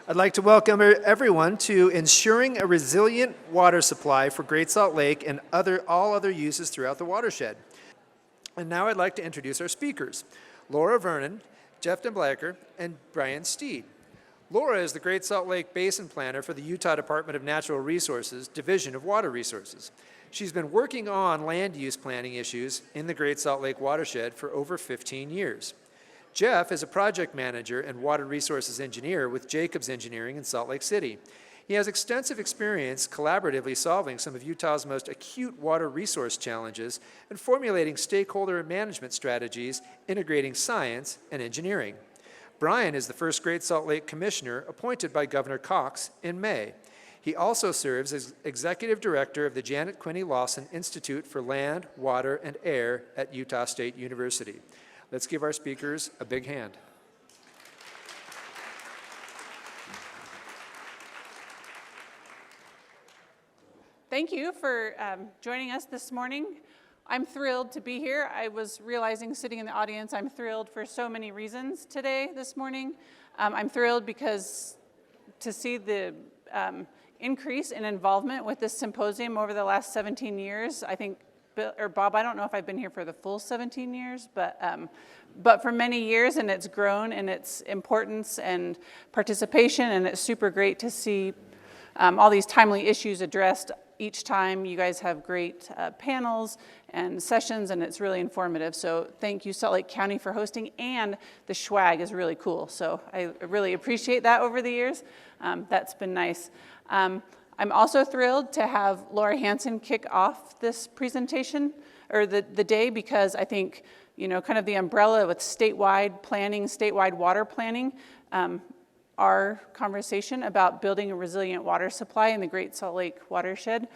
I'd like to welcome everyone to Ensuring a Resilient Water Supply for Great Salt Lake and all other uses throughout the watershed. And now I'd like to introduce our speakers, Laura Vernon, Jeff DenBleyker, and Brian Steed. Laura is the Great Salt Lake Basin Planner for the Utah Department of Natural Resources, Division of Water Resources. She's been working on land use planning issues in the Great Salt Lake watershed for over 15 years. Jeff is a project manager and water resources engineer with Jacobs Engineering in Salt Lake City. He has extensive experience collaboratively solving some of Utah's most acute water resource challenges and formulating stakeholder management strategies, integrating science and engineering. Brian is the first Great Salt Lake Commissioner appointed by Governor Cox in May. He also serves as Executive Director of the Janet Quinney Lawson Institute for Land, Water, and Air at Utah State University. Let's give our speakers a big hand. Thank you for joining us this morning. I'm thrilled to be here. I was realizing sitting in the audience, I'm thrilled for so many reasons this morning. I'm thrilled because to see the increase in involvement with this symposium over the last 17 years, I think, or Bob, I don't know if I've been here for the full 17 years, but for many years, and it's grown in its importance and participation, and it's super great to see all these timely issues addressed each time. You guys have great panels and sessions, and it's really informative. So thank you, Salt Lake County, for hosting, and the swag is really cool. So I really appreciate that over the years. That's been nice. I'm also thrilled to have Laura Hansen kick off this presentation, or the day, because I think, you know, kind of the umbrella with statewide planning, statewide water planning, our conversation about building a resilient water supply in the Great Salt Lake watershed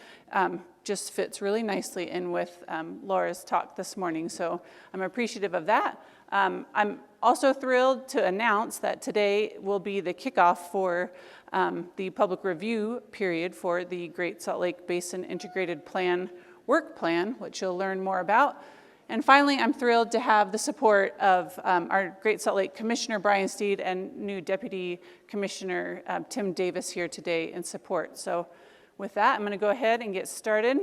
just fits really nicely in with Laura's talk this morning. So I'm appreciative of that. I'm also thrilled to announce that today will be the kickoff for the public review period for the Great Salt Lake Basin Integrated Plan Work Plan, which you'll learn more about. And finally, I'm thrilled to have the support of our Great Salt Lake Commissioner, Brian Steed, and new Deputy Commissioner, Tim Davis, here today in support. So with that, I'm going to go ahead and get started.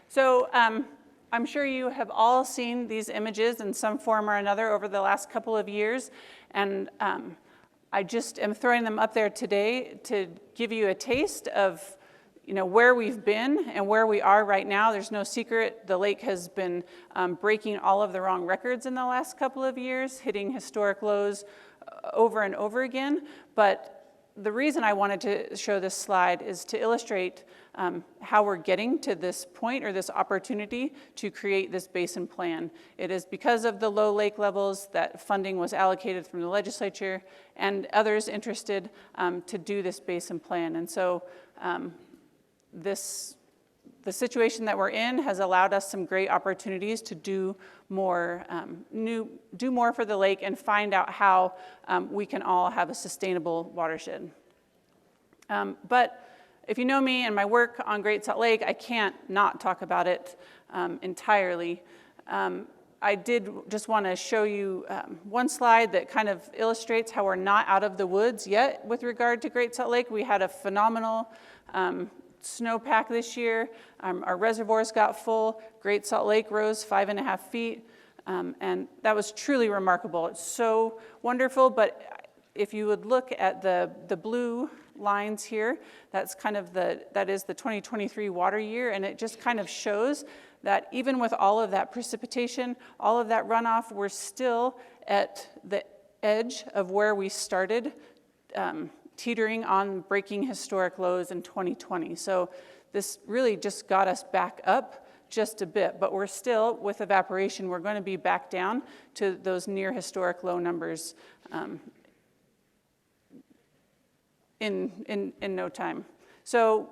So I'm sure you have all seen these images in some form or another over the last couple of years. And I just am throwing them up there today to give you a taste of where we've been and where we are right now. There's no secret, the lake has been breaking all of the wrong records in the last couple of years, hitting historic lows over and over again. But the reason I wanted to show this slide is to illustrate how we're getting to this point, or this opportunity to create this basin plan. It is because of the low lake levels that funding was allocated from the legislature and others interested to do this basin plan. And so the situation that we're in has allowed us some great opportunities to do more for the lake and find out how we can all have a sustainable watershed. But if you know me and my work on Great Salt Lake, I can't not talk about it entirely. I did just want to show you one slide that kind of illustrates how we're not out of the woods yet with regard to Great Salt Lake. We had a phenomenal snowpack this year. Our reservoirs got full. Great Salt Lake rose 5.5 feet, and that was truly remarkable. It's so wonderful, but if you would look at the blue lines here, that is the 2023 water year, and it just kind of shows that even with all of that precipitation, all of that runoff, we're still at the edge of where we started, teetering on breaking historic lows in 2020. So this really just got us back up just a bit, but we're still, with evaporation, we're going to be back down to those near historic low numbers in no time. So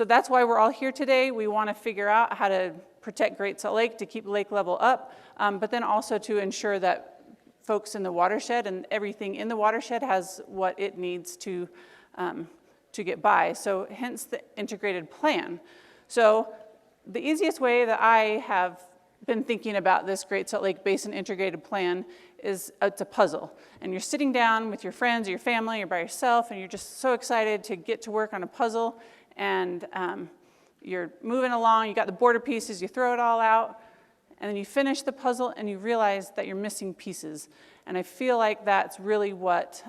that's why we're all here today. We want to figure out how to protect Great Salt Lake, to keep lake level up, but then also to ensure that folks in the watershed and everything in the watershed has what it needs to get by. So hence the integrated plan. So the easiest way that I have been thinking about this Great Salt Lake Basin Integrated Plan is it's a puzzle. And you're sitting down with your friends or your family or by yourself, and you're just so excited to get to work on a puzzle, and you're moving along, you got the border pieces, you throw it all out, and then you finish the puzzle and you realize that you're missing pieces. And I feel like that's really what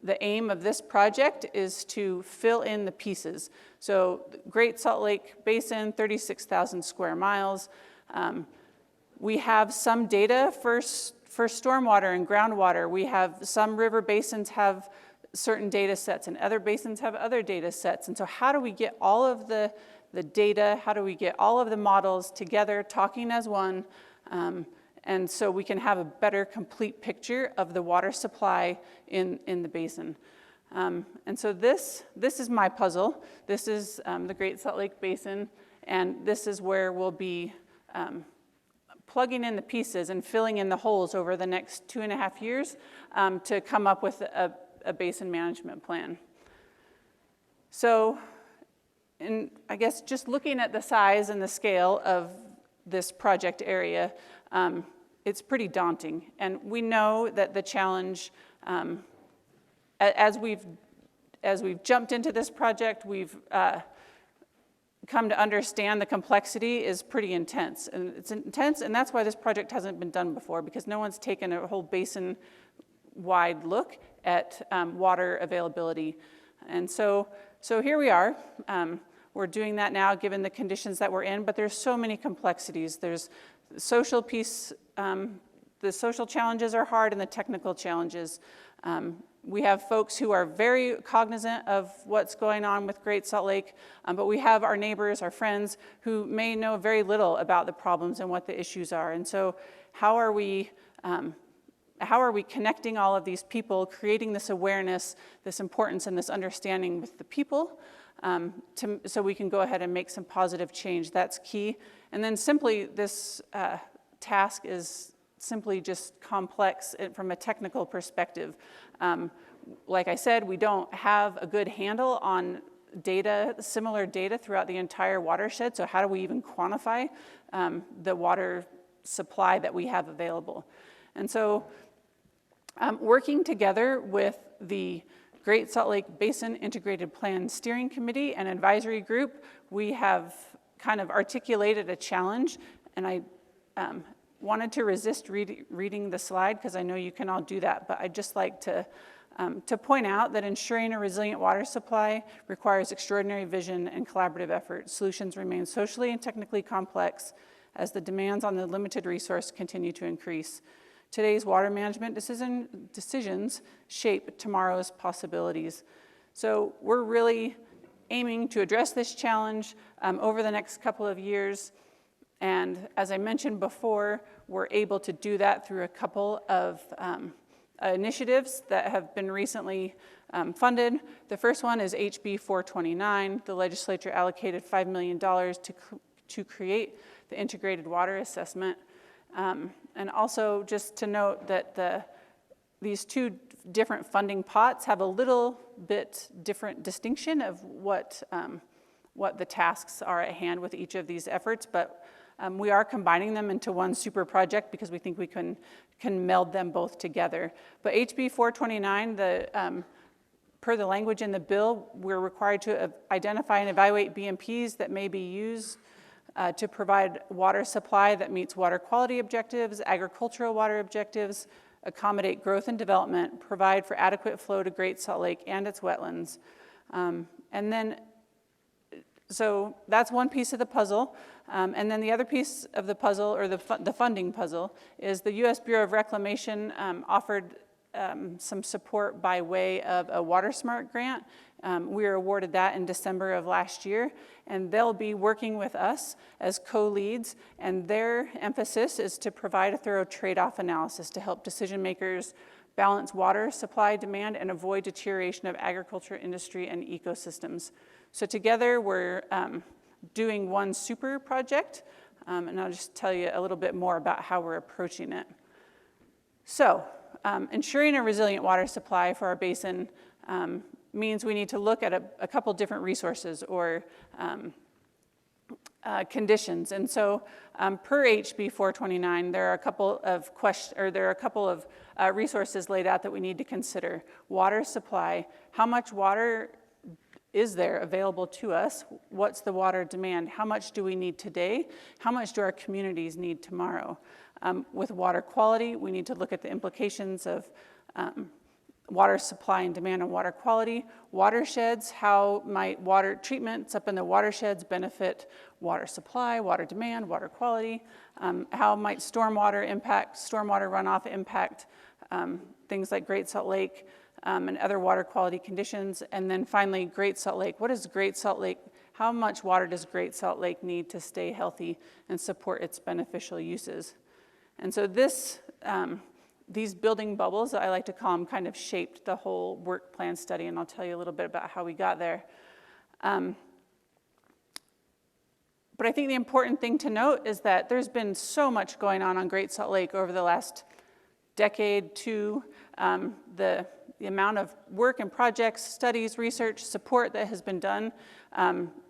the aim of this project is, to fill in the pieces. So Great Salt Lake Basin, 36,000 square miles. We have some data for stormwater and groundwater. We have some river basins have certain data sets and other basins have other data sets. And so how do we get all of the data, how do we get all of the models together, talking as one, and so we can have a better complete picture of the water supply in the basin. And so this is my puzzle. This is the Great Salt Lake Basin, and this is where we'll be plugging in the pieces and filling in the holes over the next 2.5 years to come up with a basin management plan. So, and I guess just looking at the size and the scale of this project area, it's pretty daunting. And we know that the challenge, as we've jumped into this project, we've come to understand the complexity is pretty intense. And it's intense, and that's why this project hasn't been done before, because no one's taken a whole basin-wide look at water availability. And so here we are. We're doing that now, given the conditions that we're in, but there's so many complexities. There's the social piece, the social challenges are hard, and the technical challenges. We have folks who are very cognizant of what's going on with Great Salt Lake, but we have our neighbors, our friends, who may know very little about the problems and what the issues are. And so how are we connecting all of these people, creating this awareness, this importance, and this understanding with the people, so we can go ahead and make some positive change? That's key. And then simply this task is simply just complex from a technical perspective. Like I said, we don't have a good handle on data, similar data throughout the entire watershed, so how do we even quantify the water supply that we have available? And so working together with the Great Salt Lake Basin Integrated Plan Steering Committee and Advisory Group, we have kind of articulated a challenge, and I wanted to resist reading the slide because I know you can all do that, but I'd just like to point out that ensuring a resilient water supply requires extraordinary vision and collaborative effort. Solutions remain socially and technically complex as the demands on the limited resource continue to increase. Today's water management decisions shape tomorrow's possibilities. So we're really aiming to address this challenge over the next couple of years. And as I mentioned before, we're able to do that through a couple of initiatives that have been recently funded. The first one is HB 429. The legislature allocated $5 million to create the integrated water assessment. And also just to note that these two different funding pots have a little bit different distinction of what the tasks are at hand with each of these efforts, but we are combining them into one super project because we think we can meld them both together. But HB 429, per the language in the bill, we're required to identify and evaluate BMPs that may be used to provide water supply that meets water quality objectives, agricultural water objectives, accommodate growth and development, provide for adequate flow to Great Salt Lake and its wetlands. And then, so that's one piece of the puzzle. And then the other piece of the puzzle, or the funding puzzle, is the U.S. Bureau of Reclamation offered some support by way of a WaterSmart grant. We were awarded that in December of last year, and they'll be working with us as co-leads, and their emphasis is to provide a thorough trade-off analysis to help decision makers balance water supply, demand, and avoid deterioration of agriculture, industry, and ecosystems. So together we're doing one super project, and I'll just tell you a little bit more about how we're approaching it. So ensuring a resilient water supply for our basin means we need to look at a couple different resources or conditions. And so per HB 429, there are a couple of resources laid out that we need to consider. Water supply, how much water is there available to us? What's the water demand? How much do we need today? How much do our communities need tomorrow? With water quality, we need to look at the implications of water supply and demand on water quality. Watersheds, how might water treatments up in the watersheds benefit water supply, water demand, water quality? How might stormwater runoff impact things like Great Salt Lake and other water quality conditions? And then finally, Great Salt Lake. What is Great Salt Lake? How much water does Great Salt Lake need to stay healthy and support its beneficial uses? And so these building bubbles, I like to call them, kind of shaped the whole work plan study, and I'll tell you a little bit about how we got there. But I think the important thing to note is that there's been so much going on Great Salt Lake over the last decade, two. The amount of work and projects, studies, research, support that has been done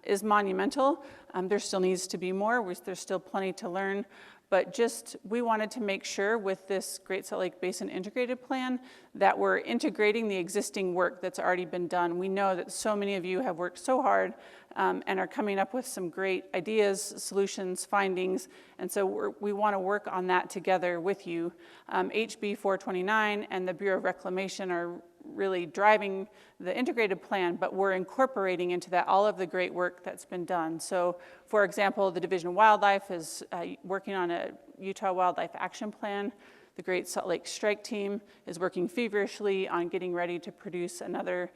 is monumental. There still needs to be more. There's still plenty to learn. But we wanted to make sure with this Great Salt Lake Basin Integrated Plan that we're integrating the existing work that's already been done. We know that so many of you have worked so hard and are coming up with some great ideas, solutions, findings, and so we want to work on that together with you. HB 429 and the Bureau of Reclamation are really driving the integrated plan, but we're incorporating into that all of the great work that's been done. So, for example, the Division of Wildlife is working on a Utah Wildlife Action Plan. The Great Salt Lake Strike Team is working feverishly on getting ready to produce another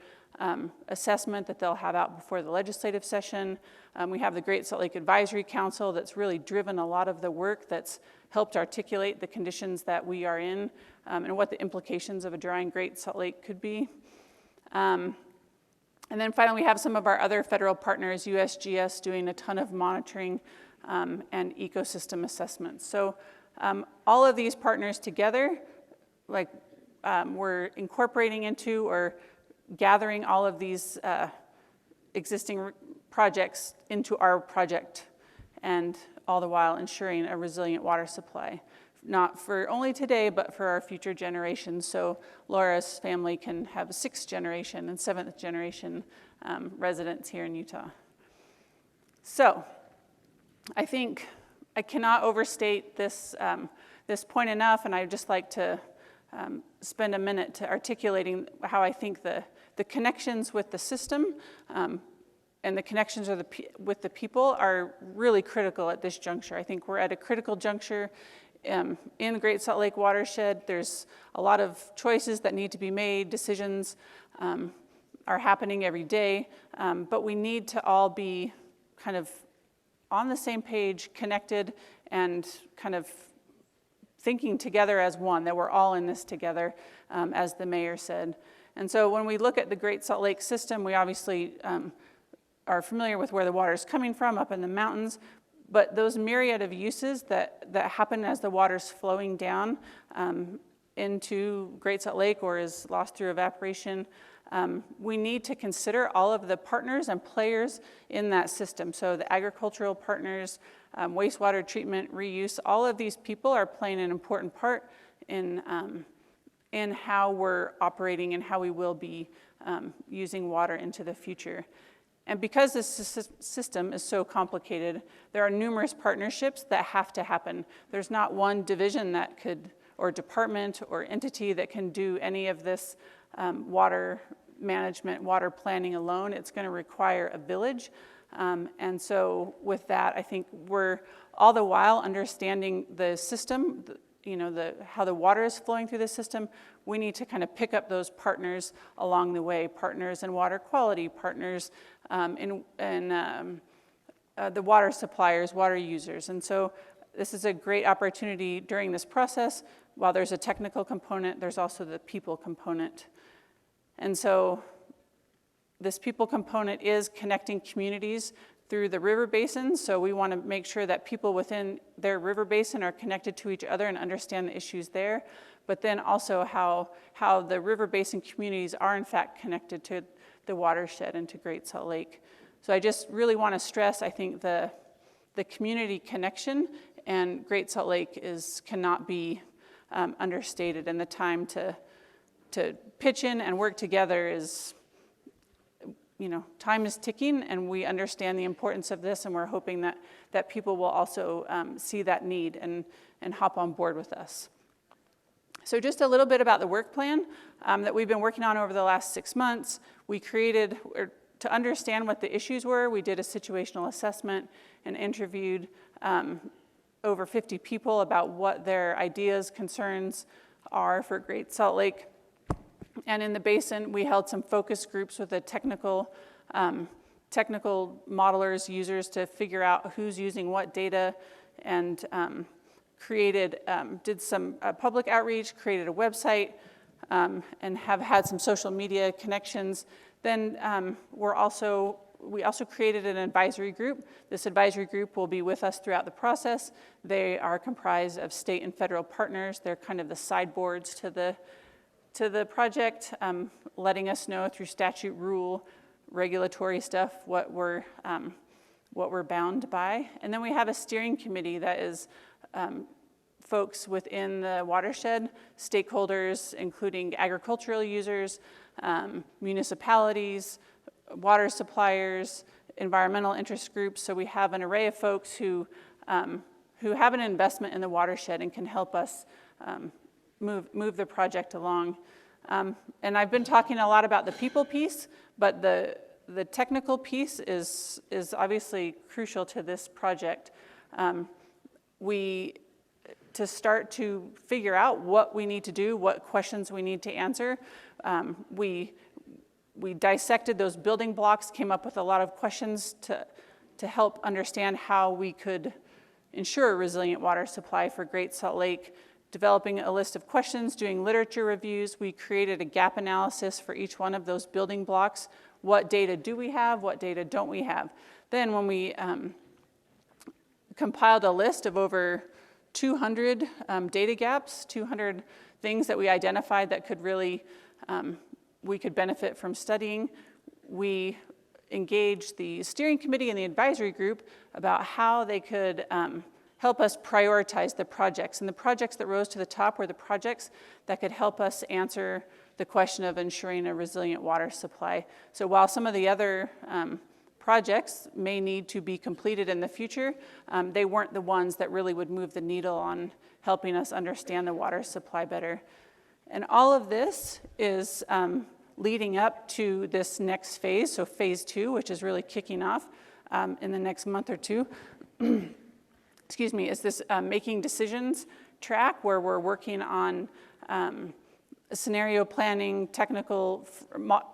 assessment that they'll have out before the legislative session. We have the Great Salt Lake Advisory Council that's really driven a lot of the work that's helped articulate the conditions that we are in and what the implications of a drying Great Salt Lake could be. And then finally, we have some of our other federal partners, USGS doing a ton of monitoring and ecosystem assessments. So all of these partners together, we're incorporating into or gathering all of these existing projects into our project, and all the while ensuring a resilient water supply, not for only today, but for our future generations. So Laura's family can have 6th generation and 7th generation residents here in Utah. So I think I cannot overstate this point enough, and I'd just like to spend a minute to articulating how I think the connections with the system and the connections with the people are really critical at this juncture. I think we're at a critical juncture in the Great Salt Lake watershed. There's a lot of choices that need to be made. Decisions are happening every day, but we need to all be kind of on the same page, connected, and kind of thinking together as one, that we're all in this together, as the mayor said. And so when we look at the Great Salt Lake system, we obviously are familiar with where the water is coming from, up in the mountains, but those myriad of uses that happen as the water's flowing down into Great Salt Lake or is lost through evaporation, we need to consider all of the partners and players in that system. So the agricultural partners, wastewater treatment, reuse, all of these people are playing an important part in how we're operating and how we will be using water into the future. And because this system is so complicated, there are numerous partnerships that have to happen. There's not one division that could, or department or entity that can do any of this water management, water planning alone. It's going to require a village. And so with that, I think we're all the while understanding the system, how the water is flowing through the system. We need to kind of pick up those partners along the way, partners in water quality, partners in the water suppliers, water users. And so this is a great opportunity during this process. While there's a technical component, there's also the people component. And so this people component is connecting communities through the river basin. So we want to make sure that people within their river basin are connected to each other and understand the issues there. But then also how the river basin communities are in fact connected to the watershed and to Great Salt Lake. So I just really want to stress, I think, the the community connection and Great Salt Lake cannot be understated, and the time to pitch in and work together is, time is ticking, and we understand the importance of this, and we're hoping that people will also see that need and hop on board with us. So just a little bit about the work plan that we've been working on over the last 6 months. We created, to understand what the issues were, we did a situational assessment and interviewed over 50 people about what their ideas, concerns are for Great Salt Lake. And in the basin, we held some focus groups with the technical modelers, users, to figure out who's using what data, and did some public outreach, created a website, and have had some social media connections. Then we also created an advisory group. This advisory group will be with us throughout the process. They are comprised of state and federal partners. They're kind of the sideboards to the project, letting us know through statute, rule, regulatory stuff what we're bound by. And then we have a steering committee that is folks within the watershed, stakeholders, including agricultural users, municipalities, water suppliers, environmental interest groups. So we have an array of folks who have an investment in the watershed and can help us move the project along. And I've been talking a lot about the people piece, but the technical piece is obviously crucial to this project. To start to figure out what we need to do, what questions we need to answer, we dissected those building blocks, came up with a lot of questions to help understand how we could ensure a resilient water supply for Great Salt Lake, developing a list of questions, doing literature reviews. We created a gap analysis for each one of those building blocks. What data do we have? What data don't we have? Then when we compiled a list of over 200 data gaps, 200 things that we identified that could really, we could benefit from studying, we engaged the steering committee and the advisory group about how they could help us prioritize the projects. And the projects that rose to the top were the projects that could help us answer the question of ensuring a resilient water supply. So while some of the other projects may need to be completed in the future, they weren't the ones that really would move the needle on helping us understand the water supply better. And all of this is leading up to this next phase, so phase 2, which is really kicking off in the next month or two. Excuse me, is this making decisions track where we're working on scenario planning, technical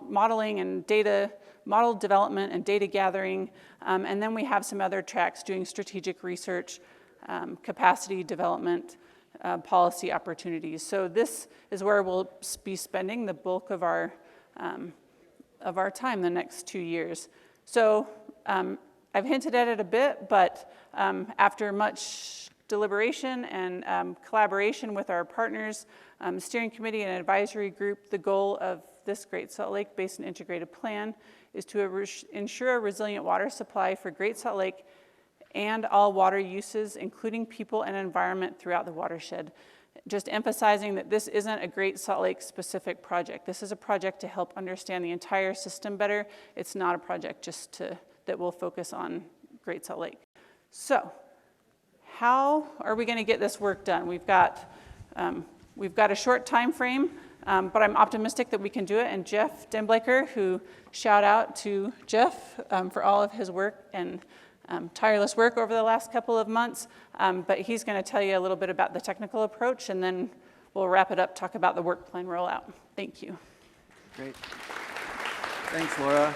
modeling and data, model development and data gathering, and then we have some other tracks doing strategic research, capacity development, policy opportunities. So this is where we'll be spending the bulk of our time the next 2 years. So I've hinted at it a bit, but after much deliberation and collaboration with our partners, steering committee and advisory group, the goal of this Great Salt Lake Basin Integrated Plan is to ensure a resilient water supply for Great Salt Lake and all water uses, including people and environment throughout the watershed. Just emphasizing that this isn't a Great Salt Lake specific project. This is a project to help understand the entire system better. It's not a project just that will focus on Great Salt Lake. So, how are we going to get this work done? We've got a short time frame, but I'm optimistic that we can do it. And Jeff DenBleyker, who shout out to Jeff for all of his work and tireless work over the last couple of months, but he's going to tell you a little bit about the technical approach, and then we'll wrap it up, talk about the work plan rollout. Thank you. Great. Thanks, Laura.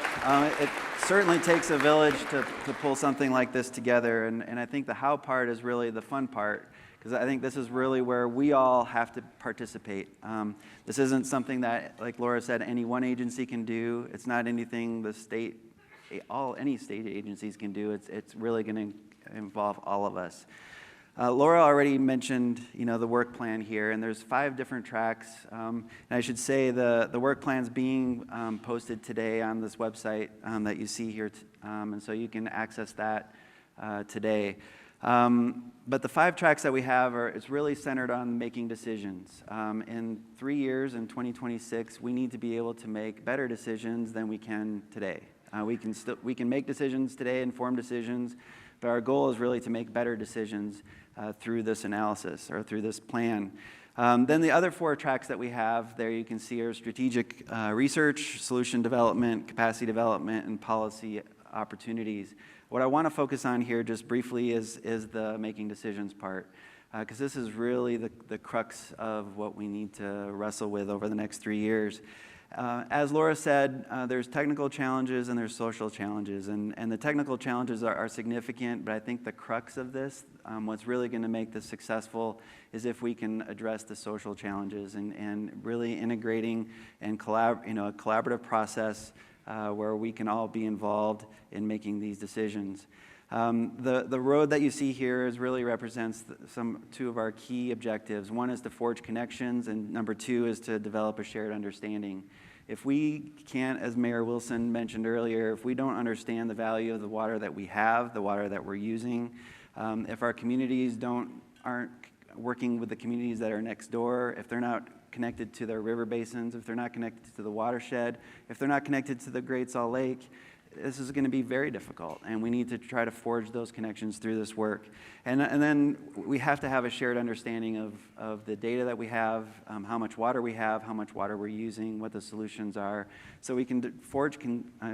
It certainly takes a village to pull something like this together, and I think the how part is really the fun part, because I think this is really where we all have to participate. This isn't something that, like Laura said, any one agency can do. It's not anything any state agencies can do. It's really going to involve all of us. Laura already mentioned, the work plan here, and there's 5 different tracks. And I should say the work plan's being posted today on this website that you see here, and so you can access that today. But the 5 tracks that we have it's really centered on making decisions. In 3 years, in 2026, we need to be able to make better decisions than we can today. We can make decisions today, informed decisions, but our goal is really to make better decisions through this analysis or through this plan. Then the other 4 tracks that we have there you can see are strategic research, solution development, capacity development, and policy opportunities. What I want to focus on here just briefly is the making decisions part, because this is really the crux of what we need to wrestle with over the next 3 years. As Laura said, there's technical challenges and there's social challenges, and the technical challenges are significant, but I think the crux of this, what's really going to make this successful, is if we can address the social challenges and really integrating and a collaborative process where we can all be involved in making these decisions. The road that you see here really represents 2 of our key objectives. One is to forge connections, and number 2 is to develop a shared understanding. If we can't, as Mayor Wilson mentioned earlier, if we don't understand the value of the water that we have, the water that we're using, if our communities aren't working with the communities that are next door, if they're not connected to their river basins, if they're not connected to the watershed, if they're not connected to the Great Salt Lake, this is going to be very difficult, and we need to try to forge those connections through this work. And then we have to have a shared understanding of the data that we have, how much water we have, how much water we're using, what the solutions are, so we can forge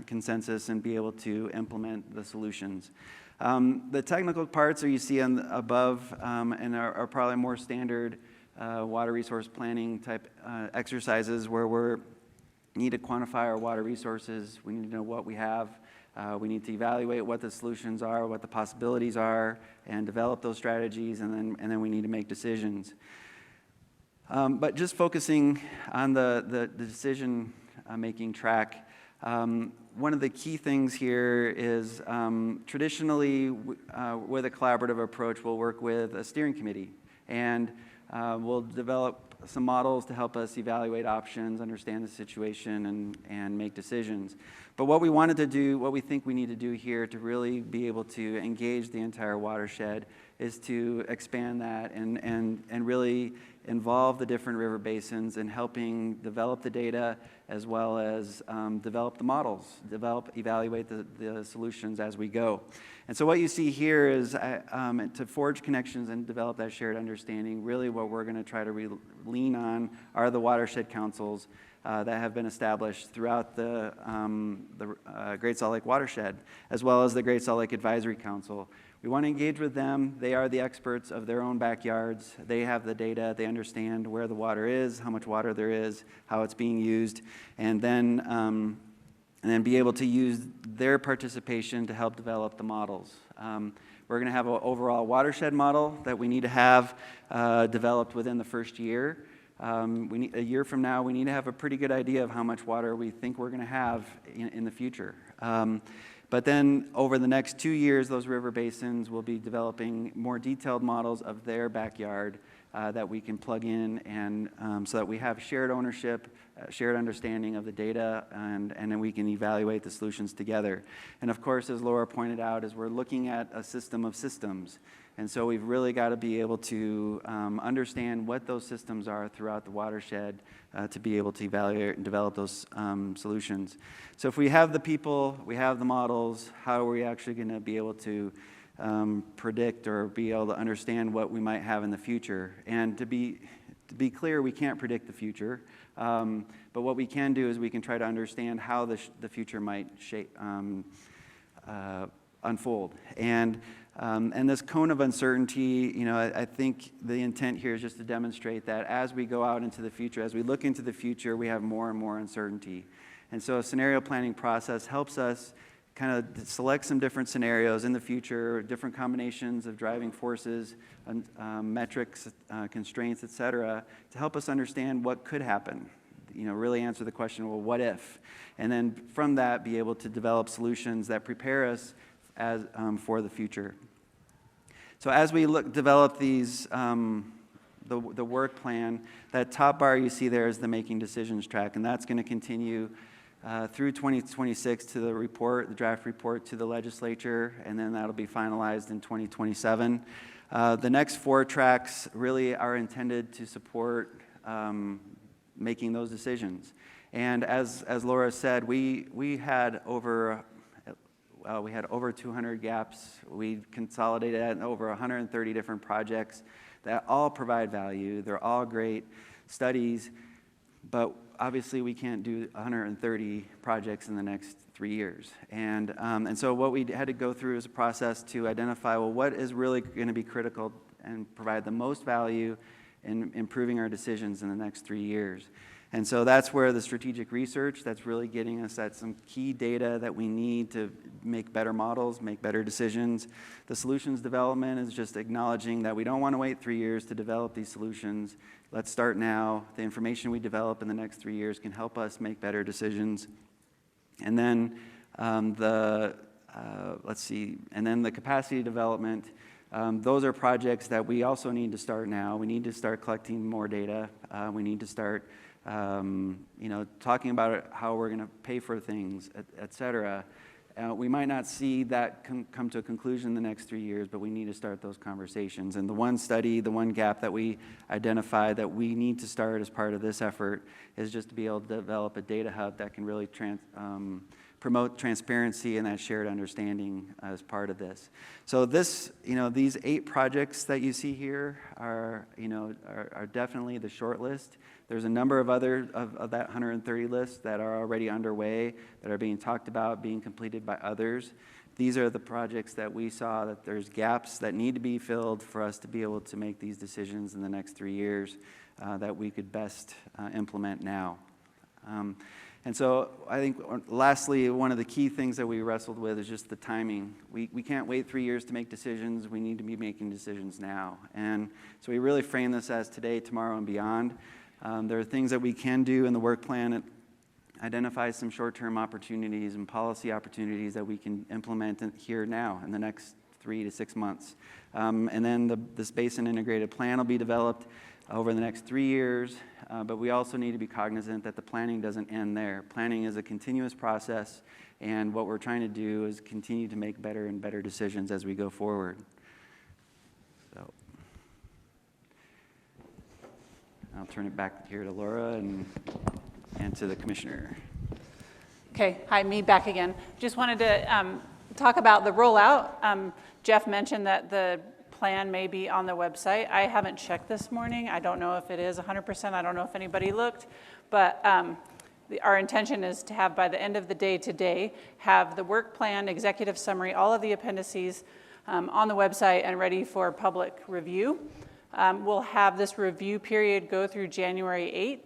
consensus and be able to implement the solutions. The technical parts you see above and are probably more standard water resource planning type exercises where we need to quantify our water resources. We need to know what we have. We need to evaluate what the solutions are, what the possibilities are, and develop those strategies, and then we need to make decisions. But just focusing on the decision-making track, one of the key things here is traditionally with a collaborative approach, we'll work with a steering committee, and we'll develop some models to help us evaluate options, understand the situation, and make decisions. But what we wanted to do, what we think we need to do here to really be able to engage the entire watershed is to expand that and really involve the different river basins in helping develop the data as well as develop the models, evaluate the solutions as we go. And so what you see here is to forge connections and develop that shared understanding, really what we're going to try to lean on are the watershed councils that have been established throughout the Great Salt Lake watershed, as well as the Great Salt Lake Advisory Council. We want to engage with them. They are the experts of their own backyards. They have the data. They understand where the water is, how much water there is, how it's being used, and then be able to use their participation to help develop the models. We're going to have an overall watershed model that we need to have developed within the first year. A year from now, we need to have a pretty good idea of how much water we think we're going to have in the future. But then over the next 2 years, those river basins will be developing more detailed models of their backyard that we can plug in, and so that we have shared ownership, shared understanding of the data, and then we can evaluate the solutions together. And of course, as Laura pointed out, is we're looking at a system of systems. And so we've really got to be able to understand what those systems are throughout the watershed to be able to evaluate and develop those solutions. So if we have the people, we have the models, how are we actually going to be able to predict or be able to understand what we might have in the future? And to be clear, we can't predict the future, but what we can do is we can try to understand how the future might unfold. And this cone of uncertainty, I think the intent here is just to demonstrate that as we go out into the future, as we look into the future, we have more and more uncertainty. And so a scenario planning process helps us kind of select some different scenarios in the future, different combinations of driving forces, metrics, constraints, et cetera, to help us understand what could happen. Really answer the question, well, what if? And then from that, be able to develop solutions that prepare us for the future. So as we develop these, the work plan, that top bar you see there is the making decisions track, and that's going to continue through 2026 to the report, the draft report to the legislature, and then that'll be finalized in 2027. The next 4 tracks really are intended to support making those decisions. And as Laura said, we had over 200 gaps. We consolidated that in over 130 different projects that all provide value. They're all great studies, but obviously we can't do 130 projects in the next 3 years. And so what we had to go through is a process to identify, well, what is really going to be critical and provide the most value in improving our decisions in the next 3 years. And so that's where the strategic research, that's really getting us at some key data that we need to make better models, make better decisions. The solutions development is just acknowledging that we don't want to wait 3 years to develop these solutions. Let's start now. The information we develop in the next 3 years can help us make better decisions. And then the capacity development. Those are projects that we also need to start now. We need to start collecting more data. We need to start talking about how we're going to pay for things, et cetera. We might not see that come to a conclusion in the next 3 years, but we need to start those conversations. And the one study, the one gap that we identified that we need to start as part of this effort is just to be able to develop a data hub that can really promote transparency and that shared understanding as part of this. So these 8 projects that you see here are definitely the short list. There's a number of other of that 130 list that are already underway, that are being talked about, being completed by others. These are the projects that we saw that there's gaps that need to be filled for us to be able to make these decisions in the next 3 years that we could best implement now. And so I think lastly, one of the key things that we wrestled with is just the timing. We can't wait 3 years to make decisions. We need to be making decisions now. And so we really frame this as today, tomorrow, and beyond. There are things that we can do in the work plan that identify some short-term opportunities and policy opportunities that we can implement here now in the next 3 to 6 months. And then this basin integrated plan will be developed over the next 3 years, but we also need to be cognizant that the planning doesn't end there. Planning is a continuous process, and what we're trying to do is continue to make better and better decisions as we go forward. So I'll turn it back here to Laura and to the commissioner. Okay, hi, me back again. Just wanted to talk about the rollout. Jeff mentioned that the plan may be on the website. I haven't checked this morning. I don't know if it is 100%. I don't know if anybody looked, but our intention is to have by the end of the day today, have the work plan, executive summary, all of the appendices on the website and ready for public review. We'll have this review period go through January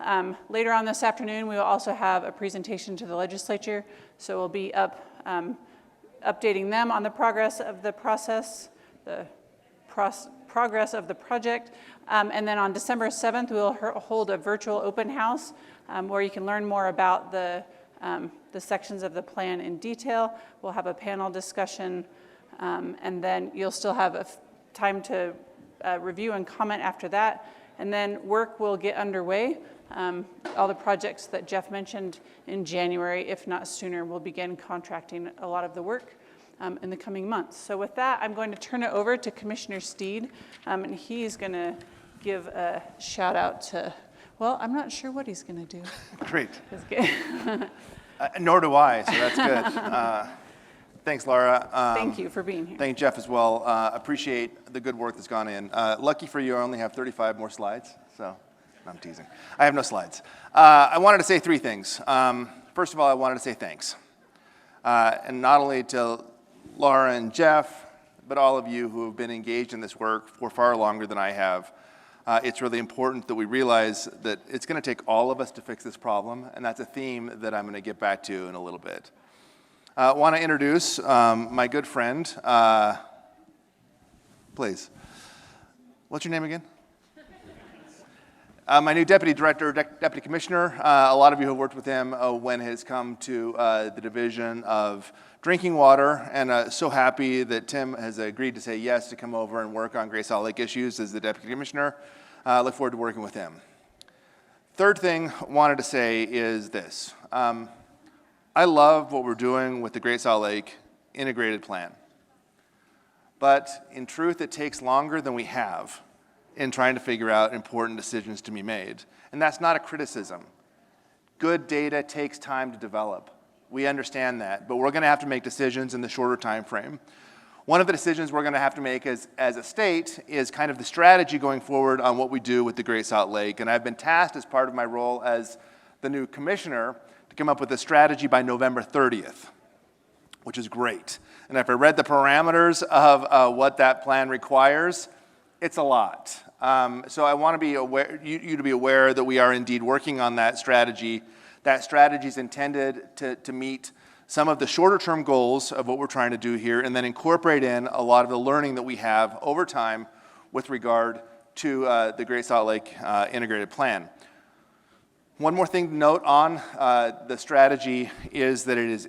8th. Later on this afternoon, we will also have a presentation to the legislature, so we'll be updating them on the progress of the process, the progress of the project. And then on December 7th, we'll hold a virtual open house where you can learn more about the sections of the plan in detail. We'll have a panel discussion, and then you'll still have time to review and comment after that. And then work will get underway. All the projects that Jeff mentioned in January, if not sooner, we'll begin contracting a lot of the work in the coming months. So with that, I'm going to turn it over to Commissioner Steed, and he's going to give a shout out to, well, I'm not sure what he's going to do. Great. Nor do I, so that's good. Thanks, Laura. Thank you for being here. Thank Jeff as well. Appreciate the good work that's gone in. Lucky for you, I only have 35 more slides, so I'm teasing. I have no slides. I wanted to say 3 things. First of all, I wanted to say thanks. And not only to Laura and Jeff, but all of you who have been engaged in this work for far longer than I have. It's really important that we realize that it's going to take all of us to fix this problem, and that's a theme that I'm going to get back to in a little bit. I want to introduce my good friend. Please. What's your name again? My new deputy director, deputy commissioner. A lot of you have worked with him when it has come to the division of drinking water, and so happy that Tim has agreed to say yes to come over and work on Great Salt Lake issues as the deputy commissioner. Look forward to working with him. Third thing I wanted to say is this. I love what we're doing with the Great Salt Lake integrated plan. But in truth, it takes longer than we have in trying to figure out important decisions to be made. And that's not a criticism. Good data takes time to develop. We understand that, but we're going to have to make decisions in the shorter time frame. One of the decisions we're going to have to make as a state is kind of the strategy going forward on what we do with the Great Salt Lake. And I've been tasked as part of my role as the new commissioner to come up with a strategy by November 30th, which is great. And if I read the parameters of what that plan requires, it's a lot. So I want to be aware, you to be aware that we are indeed working on that strategy. That strategy is intended to meet some of the shorter term goals of what we're trying to do here, and then incorporate in a lot of the learning that we have over time with regard to the Great Salt Lake integrated plan. One more thing to note on the strategy is that it is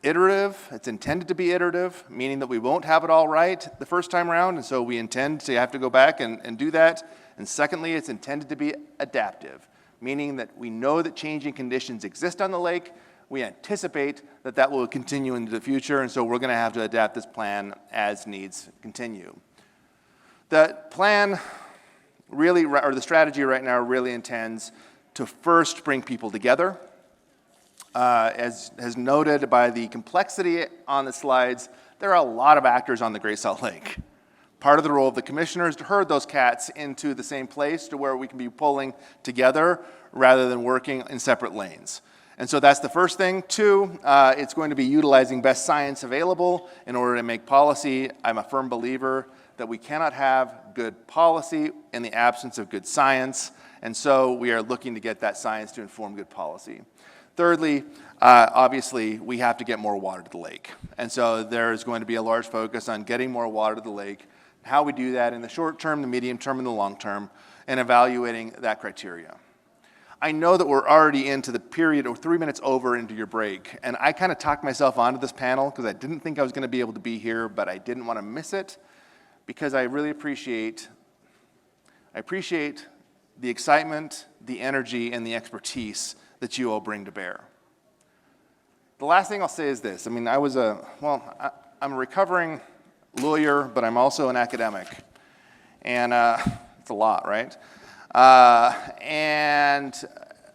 iterative. It's intended to be iterative, meaning that we won't have it all right the first time around, and so we intend to have to go back and do that. And secondly, it's intended to be adaptive, meaning that we know that changing conditions exist on the lake. We anticipate that that will continue into the future, and so we're going to have to adapt this plan as needs continue. The plan really, or the strategy right now really intends to first bring people together. As noted by the complexity on the slides, there are a lot of actors on the Great Salt Lake. Part of the role of the commissioner is to herd those cats into the same place to where we can be pulling together rather than working in separate lanes. And so that's the first thing. Two, it's going to be utilizing best science available in order to make policy. I'm a firm believer that we cannot have good policy in the absence of good science, and so we are looking to get that science to inform good policy. Thirdly, obviously, we have to get more water to the lake. And so there is going to be a large focus on getting more water to the lake, how we do that in the short term, the medium term, and the long term, and evaluating that criteria. I know that we're already into the period, or 3 minutes over into your break, and I kind of talked myself onto this panel because I didn't think I was going to be able to be here, but I didn't want to miss it because I really appreciate the excitement, the energy, and the expertise that you all bring to bear. The last thing I'll say is this. I mean, I'm a recovering lawyer, but I'm also an academic. And it's a lot, right? And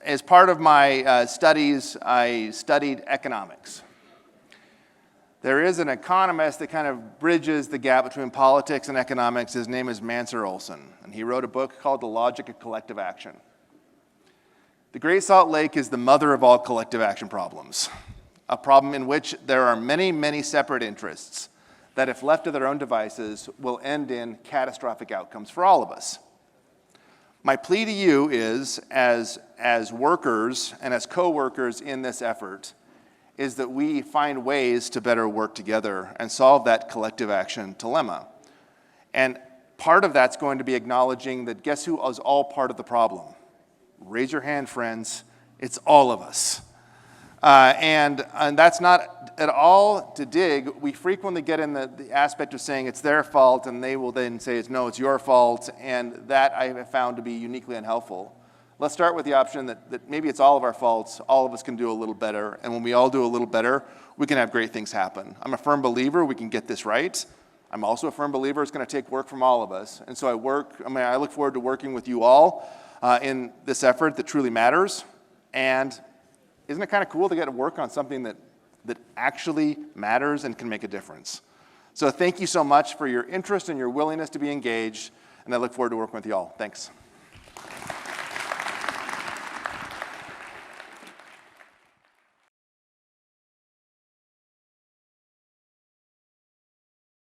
as part of my studies, I studied economics. There is an economist that kind of bridges the gap between politics and economics. His name is Mansur Olson, and he wrote a book called The Logic of Collective Action. The Great Salt Lake is the mother of all collective action problems, a problem in which there are many, many separate interests that, if left to their own devices, will end in catastrophic outcomes for all of us. My plea to you is, as workers and as co-workers in this effort, is that we find ways to better work together and solve that collective action dilemma. And part of that's going to be acknowledging that guess who is all part of the problem? Raise your hand, friends. It's all of us. And that's not at all to dig. We frequently get in the aspect of saying it's their fault, and they will then say it's your fault, and that I have found to be uniquely unhelpful. Let's start with the option that maybe it's all of our faults, all of us can do a little better, and when we all do a little better, we can have great things happen. I'm a firm believer we can get this right. I'm also a firm believer it's going to take work from all of us, and so I look forward to working with you all in this effort that truly matters. And isn't it kind of cool to get to work on something that actually matters and can make a difference? So thank you so much for your interest and your willingness to be engaged, and I look forward to working with you all. Thanks.